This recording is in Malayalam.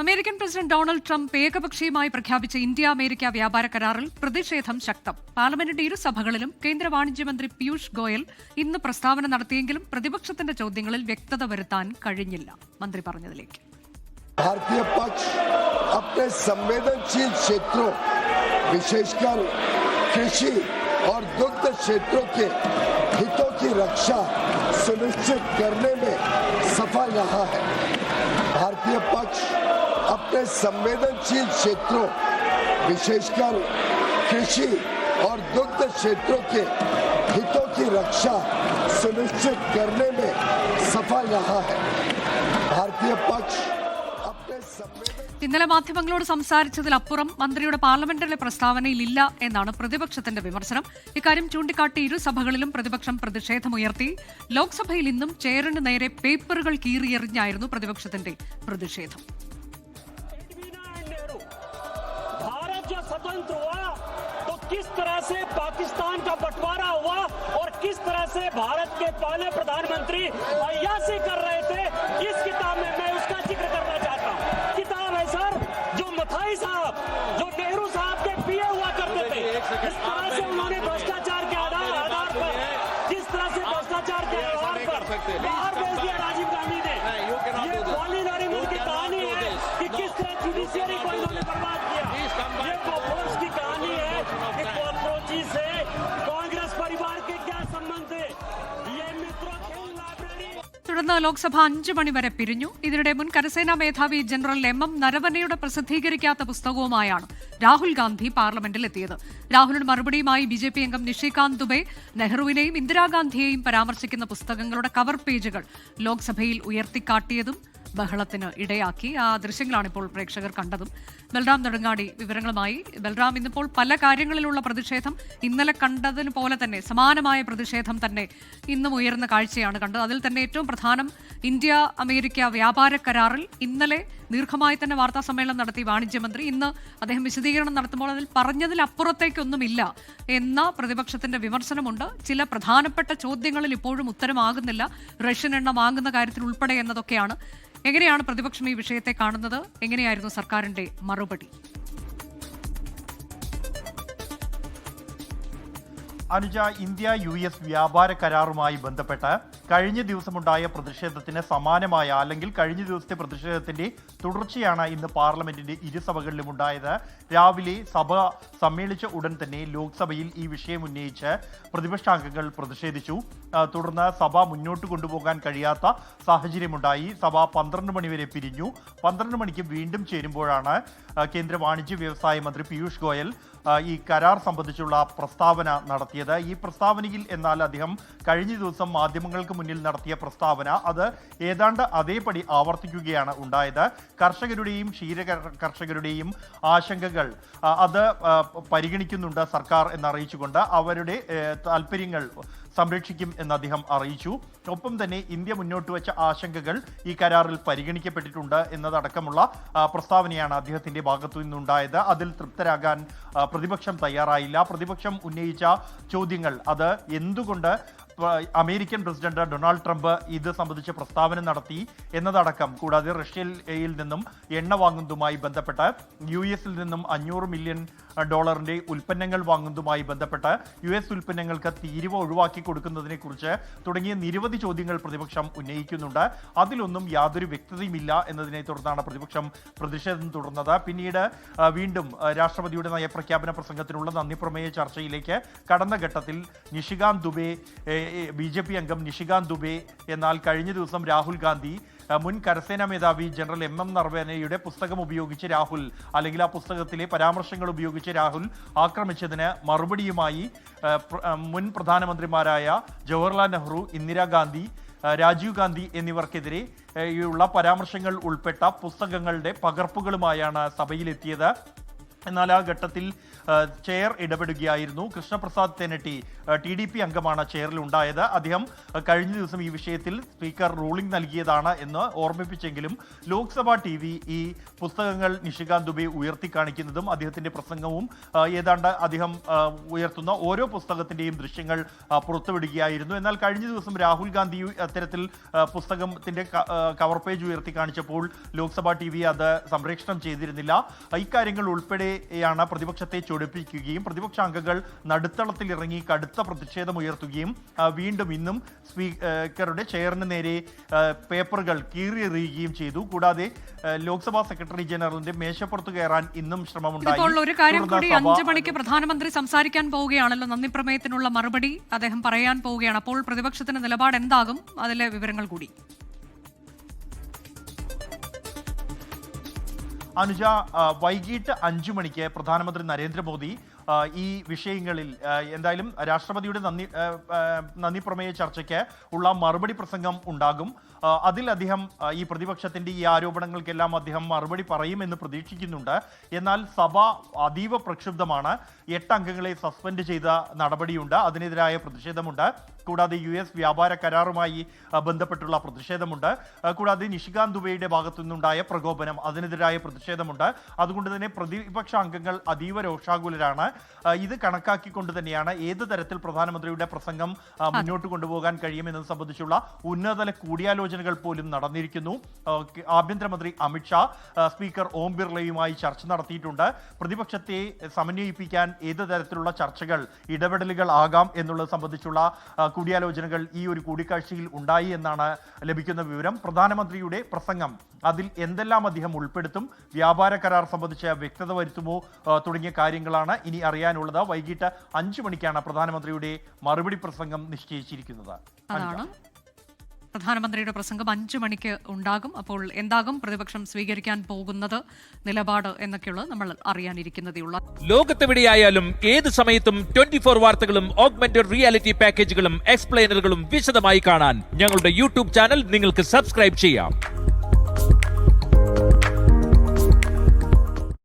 അമേരിക്കൻ പ്രസിഡന്റ് ഡൊണാൾഡ് ട്രംപ് ഏകപക്ഷീയമായി പ്രഖ്യാപിച്ച ഇന്ത്യ അമേരിക്ക വ്യാപാര കരാറിൽ പ്രതിഷേധം ശക്തം. പാർലമെന്റിന്റെ ഇരുസഭകളിലും കേന്ദ്ര വാണിജ്യമന്ത്രി പീയൂഷ് ഗോയൽ ഇന്ന് പ്രസ്താവന നടത്തിയെങ്കിലും പ്രതിപക്ഷത്തിന്റെ ചോദ്യങ്ങളിൽ വ്യക്തത വരുത്താൻ കഴിഞ്ഞില്ല. മന്ത്രി പറഞ്ഞതിലേക്ക്. भारतीय पक्ष अपने संवेदनशील क्षेत्रों विशेषकर कृषि और दुग्ध क्षेत्रों के हितों की रक्षा सुनिश्चित करने में सफल रहा है। भारतीय पक्ष अपने संवेदनशील क्षेत्रों विशेषकर कृषि और दुग्ध क्षेत्रों के हितों की रक्षा सुनिश्चित करने में सफल रहा है। भारतीय पक्ष ഇന്നലെ മാധ്യമങ്ങളോട് സംസാരിച്ചതിലപ്പുറം മന്ത്രിയുടെ പാർലമെന്റിലെ പ്രസ്താവനയിൽ ഇല്ല എന്നാണ് പ്രതിപക്ഷത്തിന്റെ വിമർശനം. ഇക്കാര്യം ചൂണ്ടിക്കാട്ടി ഇരുസഭകളിലും പ്രതിപക്ഷം പ്രതിഷേധമുയർത്തി. ലോക്സഭയിൽ ഇന്നും ചെയറിന് നേരെ പേപ്പറുകൾ കീറിയെറിഞ്ഞായിരുന്നു പ്രതിപക്ഷത്തിന്റെ പ്രതിഷേധം. किस तरह से पाकिस्तान का बंटवारा हुआ और किस तरह से भारत के पहले प्रधानमंत्री अय्याशी कर रहे थे, इस किताब में मैं उसका जिक्र करना चाहता हूँ। किताब है सर जो मथाई साहब, जो नेहरू साहब के पिए हुआ करते थे, इस तरह से उन्होंने भ्रष्टाचार के आधार पर, जिस तरह से भ्रष्टाचार के आधार पर बाहर भेज दिया राजीव गांधी ने। ये पॉलिनरी मुल्क की कहानी है कि किस तरह जुडिशियरी को इन्होंने बर्बाद किया। ये कॉकरोच की कहानी है कि कॉकरोची से कांग्रेस परिवार के क्या संबंध है। ये मित्रों लाइब्रेरी. തുടർന്ന് ലോക്സഭ 5 മണി വരെ പിരിഞ്ഞു. ഇതിനിടെ മുൻ കരസേനാ മേധാവി ജനറൽ MM നരവനെയുടെ പ്രസിദ്ധീകരിക്കാത്ത പുസ്തകവുമായാണ് രാഹുൽ ഗാന്ധി പാർലമെന്റിൽ എത്തിയത്. രാഹുലിന് മറുപടിയുമായി BJP അംഗം നിഷികാന്ത് ദുബെ നെഹ്റുവിനെയും ഇന്ദിരാഗാന്ധിയെയും പരാമർശിക്കുന്ന പുസ്തകങ്ങളുടെ കവർ പേജുകൾ ലോക്സഭയിൽ ഉയർത്തിക്കാട്ടിയതും ബഹളത്തിന് ഇടയാക്കി. ആ ദൃശ്യങ്ങളാണ് ഇപ്പോൾ പ്രേക്ഷകർ കണ്ടതും. ബൽറാം നെടുങ്ങാടി വിവരങ്ങളുമായി. ബൽറാം, ഇന്നിപ്പോൾ പല കാര്യങ്ങളിലുള്ള പ്രതിഷേധം ഇന്നലെ കണ്ടതിന് പോലെ തന്നെ സമാനമായ പ്രതിഷേധം തന്നെ ഇന്നും ഉയർന്ന കാഴ്ചയാണ് കണ്ടത്. അതിൽ തന്നെ ഏറ്റവും പ്രധാനം ഇന്ത്യ അമേരിക്ക വ്യാപാര കരാറിൽ ഇന്നലെ ദീർഘമായി തന്നെ വാർത്താ സമ്മേളനം നടത്തി വാണിജ്യമന്ത്രി. ഇന്ന് അദ്ദേഹം വിശദീകരണം നടത്തുമ്പോൾ അതിൽ പറഞ്ഞതിലപ്പുറത്തേക്കൊന്നുമില്ല എന്ന പ്രതിപക്ഷത്തിന്റെ വിമർശനമുണ്ട്. ചില പ്രധാനപ്പെട്ട ചോദ്യങ്ങളിൽ ഇപ്പോഴും ഉത്തരമാകുന്നില്ല. റഷ്യൻ എണ്ണ വാങ്ങുന്ന കാര്യത്തിൽ ഉൾപ്പെടെ എന്നതൊക്കെയാണ്. എങ്ങനെയാണ് പ്രതിപക്ഷം ഈ വിഷയത്തെ കാണുന്നത്? എങ്ങനെയായിരുന്നു സർക്കാരിന്റെ മറുപടി? അനുജ, ഇന്ത്യ US വ്യാപാര കരാറുമായി ബന്ധപ്പെട്ട് കഴിഞ്ഞ ദിവസമുണ്ടായ പ്രതിഷേധത്തിന് സമാനമായ അല്ലെങ്കിൽ കഴിഞ്ഞ ദിവസത്തെ പ്രതിഷേധത്തിന്റെ തുടർച്ചയാണ് ഇന്ന് പാർലമെന്റിന്റെ ഇരുസഭകളിലും ഉണ്ടായത്. രാവിലെ സഭ സമ്മേളിച്ച ഉടൻ തന്നെ ലോക്സഭയിൽ ഈ വിഷയം ഉന്നയിച്ച് പ്രതിപക്ഷാംഗങ്ങൾ പ്രതിഷേധിച്ചു. തുടർന്ന് സഭ മുന്നോട്ട് കൊണ്ടുപോകാൻ കഴിയാത്ത സാഹചര്യമുണ്ടായി. സഭ 12 മണി വരെ പിരിഞ്ഞു. 12 മണിക്ക് വീണ്ടും ചേരുമ്പോഴാണ് കേന്ദ്ര വാണിജ്യ വ്യവസായ മന്ത്രി പീയൂഷ് ഗോയൽ ഈ കരാർ സംബന്ധിച്ചുള്ള പ്രസ്താവന നടത്തിയത്. ഈ പ്രസ്താവനയിൽ എന്നാൽ അദ്ദേഹം കഴിഞ്ഞ ദിവസം മാധ്യമങ്ങൾക്ക് മുന്നിൽ നടത്തിയ പ്രസ്താവന അത് ഏതാണ്ട് അതേപടി ആവർത്തിക്കുകയാണ് ഉണ്ടായത്. കർഷകരുടെയും ക്ഷീര കർഷകരുടെയും ആശങ്കകൾ അത് പരിഗണിക്കുന്നുണ്ട് സർക്കാർ എന്നറിയിച്ചുകൊണ്ട് അവരുടെ താല്പര്യങ്ങൾ സംരക്ഷിക്കും എന്ന് അദ്ദേഹം അറിയിച്ചു. ഒപ്പം തന്നെ ഇന്ത്യ മുന്നോട്ട് വെച്ച ആശങ്കകൾ ഈ കരാറിൽ പരിഗണിക്കപ്പെട്ടിട്ടുണ്ട് എന്നതടക്കമുള്ള പ്രസ്താവനയാണ് അദ്ദേഹത്തിന്റെ ഭാഗത്തു നിന്നുണ്ടായത്. അതിൽ തൃപ്തരാകാൻ പ്രതിപക്ഷം തയ്യാറായില്ല. പ്രതിപക്ഷം ഉന്നയിച്ച ചോദ്യങ്ങൾ അത് എന്തുകൊണ്ട് അമേരിക്കൻ പ്രസിഡന്റ് ഡൊണാൾഡ് ട്രംപ് ഇത് സംബന്ധിച്ച് പ്രസ്താവന നടത്തി എന്നതടക്കം, കൂടാതെ റഷ്യയിൽ നിന്നും എണ്ണ വാങ്ങുന്നതുമായി ബന്ധപ്പെട്ട് US നിന്നും $500 മില്യൺ ഉൽപ്പന്നങ്ങൾ വാങ്ങുന്നതുമായി ബന്ധപ്പെട്ട് US ഉൽപ്പന്നങ്ങൾക്ക് തീരുവ ഒഴിവാക്കി കൊടുക്കുന്നതിനെ കുറിച്ച് തുടങ്ങിയ നിരവധി ചോദ്യങ്ങൾ പ്രതിപക്ഷം ഉന്നയിക്കുന്നുണ്ട്. അതിലൊന്നും യാതൊരു വ്യക്തതയുമില്ല എന്നതിനെ തുടർന്നാണ് പ്രതിപക്ഷം പ്രതിഷേധം തുടർന്നത്. പിന്നീട് വീണ്ടും രാഷ്ട്രപതിയുടെ നയപ്രഖ്യാപന പ്രസംഗത്തിനുള്ള നന്ദിപ്രമേയ ചർച്ചയിലേക്ക് കടന്ന ഘട്ടത്തിൽ നിഷികാന്ത് ദുബെ, BJP അംഗം നിഷികാന്ത് ദുബെ, എന്നാൽ കഴിഞ്ഞ ദിവസം രാഹുൽ ഗാന്ധി മുൻ കരസേനാ മേധാവി ജനറൽ MM നരവനെയുടെ പുസ്തകം ഉപയോഗിച്ച് രാഹുൽ, അല്ലെങ്കിൽ ആ പുസ്തകത്തിലെ പരാമർശങ്ങൾ ഉപയോഗിച്ച് രാഹുൽ ആക്രമിച്ചതിന് മറുപടിയുമായി മുൻ പ്രധാനമന്ത്രിമാരായ ജവഹർലാൽ നെഹ്റു, ഇന്ദിരാഗാന്ധി, രാജീവ് ഗാന്ധി എന്നിവർക്കെതിരെ ഉള്ള പരാമർശങ്ങൾ ഉൾപ്പെട്ട പുസ്തകങ്ങളുടെ പകർപ്പുകളുമായാണ് സഭയിലെത്തിയത്. എന്നാൽ ആ ഘട്ടത്തിൽ ചെയർ ഇടപെടുകയായിരുന്നു. കൃഷ്ണപ്രസാദ് തെന്നട്ടി TDP അംഗമാണ് ചെയറിൽ ഉണ്ടായത്. അദ്ദേഹം കഴിഞ്ഞ ദിവസം ഈ വിഷയത്തിൽ സ്പീക്കർ റൂളിംഗ് നൽകിയതാണ് എന്ന് ഓർമ്മിപ്പിച്ചെങ്കിലും ലോക്സഭ TV ഈ പുസ്തകങ്ങൾ നിഷികാന്ത് ദുബെ ഉയർത്തി കാണിക്കുന്നതും അദ്ദേഹത്തിന്റെ പ്രസംഗവും ഏതാണ്ട് അദ്ദേഹം ഉയർത്തുന്ന ഓരോ പുസ്തകത്തിന്റെയും ദൃശ്യങ്ങൾ പുറത്തുവിടുകയായിരുന്നു. എന്നാൽ കഴിഞ്ഞ ദിവസം രാഹുൽ ഗാന്ധി അത്തരത്തിൽ പുസ്തകത്തിന്റെ കവർ പേജ് ഉയർത്തി കാണിച്ചപ്പോൾ ലോക്സഭ TV അത് സംപ്രേഷണം ചെയ്തിരുന്നില്ല. ഇക്കാര്യങ്ങൾ ഉൾപ്പെടെയാണ് പ്രതിപക്ഷത്തെ ചൊടിപ്പിക്കുകയും പ്രതിപക്ഷ അംഗങ്ങൾ നടുത്തളത്തിൽ ഇറങ്ങി കടുത്ത പ്രതിഷേധം ഉയർത്തുകയും വീണ്ടും ഇന്നും സ്പീക്കറുടെ ചെയറിന് നേരെ പേപ്പറുകൾ കീറിയെറിയുകയും ചെയ്തു. കൂടാതെ ലോക്സഭാ സെക്രട്ടറി ജനറലിന്റെ മേശപ്പുറത്ത് കയറാൻ ഇന്നും ശ്രമമുണ്ടായി. ഒരു കാര്യം കൂടി, 5 മണിക്ക് പ്രധാനമന്ത്രി സംസാരിക്കാൻ പോവുകയാണല്ലോ, നന്ദി പ്രമേയത്തിനുള്ള മറുപടി അദ്ദേഹം പറയാൻ പോവുകയാണ്. അപ്പോൾ പ്രതിപക്ഷത്തിന്റെ നിലപാട് എന്താകും? അതിലെ വിവരങ്ങൾ കൂടി. അനുജ, വൈകിട്ട് 5 മണിക്ക് പ്രധാനമന്ത്രി നരേന്ദ്രമോദി ഈ വിഷയങ്ങളിൽ എന്തായാലും രാഷ്ട്രപതിയുടെ നന്ദി പ്രമേയ ചർച്ചയ്ക്ക് ഉള്ള മറുപടി പ്രസംഗം ഉണ്ടാകും. അതിൽ അദ്ദേഹം ഈ പ്രതിപക്ഷത്തിന്റെ ഈ ആരോപണങ്ങൾക്കെല്ലാം അദ്ദേഹം മറുപടി പറയുമെന്ന് പ്രതീക്ഷിക്കുന്നുണ്ട്. എന്നാൽ സഭ അതീവ പ്രക്ഷുബ്ധമാണ്. 8 അംഗങ്ങളെ സസ്പെൻഡ് ചെയ്ത നടപടിയുണ്ട്, അതിനെതിരായ പ്രതിഷേധമുണ്ട്. കൂടാതെ US വ്യാപാര കരാറുമായി ബന്ധപ്പെട്ടുള്ള പ്രതിഷേധമുണ്ട്. കൂടാതെ നിഷികാന്ത് ദുബെയുടെ ഭാഗത്തു നിന്നുണ്ടായ പ്രകോപനം, അതിനെതിരായ പ്രതിഷേധമുണ്ട്. അതുകൊണ്ട് തന്നെ പ്രതിപക്ഷ അംഗങ്ങൾ അതീവ രോഷാകുലരാണ്. ഇത് കണക്കാക്കിക്കൊണ്ട് തന്നെയാണ് ഏത് തരത്തിൽ പ്രധാനമന്ത്രിയുടെ പ്രസംഗം മുന്നോട്ട് കൊണ്ടുപോകാൻ കഴിയുമെന്നത് സംബന്ധിച്ചുള്ള ഉന്നതതല കൂടിയാലോചനകൾ പോലും നടന്നിരിക്കുന്നു. ആഭ്യന്തരമന്ത്രി അമിത്ഷാ സ്പീക്കർ ഓം ബിർളയുമായി ചർച്ച നടത്തിയിട്ടുണ്ട്. പ്രതിപക്ഷത്തെ സമന്വയിപ്പിക്കാൻ ഏത് തരത്തിലുള്ള ചർച്ചകൾ, ഇടപെടലുകൾ ആകാം എന്നുള്ളത് സംബന്ധിച്ചുള്ള കൂടിയാലോചനകൾ ഈ ഒരു കൂടിക്കാഴ്ചയിൽ ഉണ്ടായി എന്നാണ് ലഭിക്കുന്ന വിവരം. പ്രധാനമന്ത്രിയുടെ പ്രസംഗം, അതിൽ എന്തെല്ലാം അദ്ദേഹം ഉൾപ്പെടുത്തും, വ്യാപാര കരാർ സംബന്ധിച്ച് വ്യക്തത വരുത്തുമോ തുടങ്ങിയ കാര്യങ്ങളാണ് ഇനി അറിയാനുള്ളത്. വൈകിട്ട് 5 മണിക്കാണ് പ്രധാനമന്ത്രിയുടെ മറുപടി പ്രസംഗം നിശ്ചയിച്ചിരിക്കുന്നത്. അതാണ് പ്രധാനമന്ത്രിയുടെ പ്രസംഗം 5 മണിക്ക് ഉണ്ടാകും. അപ്പോൾ എന്താകും പ്രതിപക്ഷം സ്വീകരിക്കാൻ പോകുന്നത് നിലപാട് എന്നൊക്കെയുള്ളത് നമ്മൾ അറിയാനിരിക്കുന്നതേ ഉള്ളൂ. ലോകത്തെവിടെയായാലും ഏത് സമയത്തും 24 വാർത്തകളും ഓഗ്മെന്റഡ് റിയാലിറ്റി പാക്കേജുകളും എക്സ്പ്ലെയിനറുകളും വിശദമായി കാണാൻ ഞങ്ങളുടെ YouTube ചാനൽ നിങ്ങൾക്ക് സബ്സ്ക്രൈബ് ചെയ്യാം.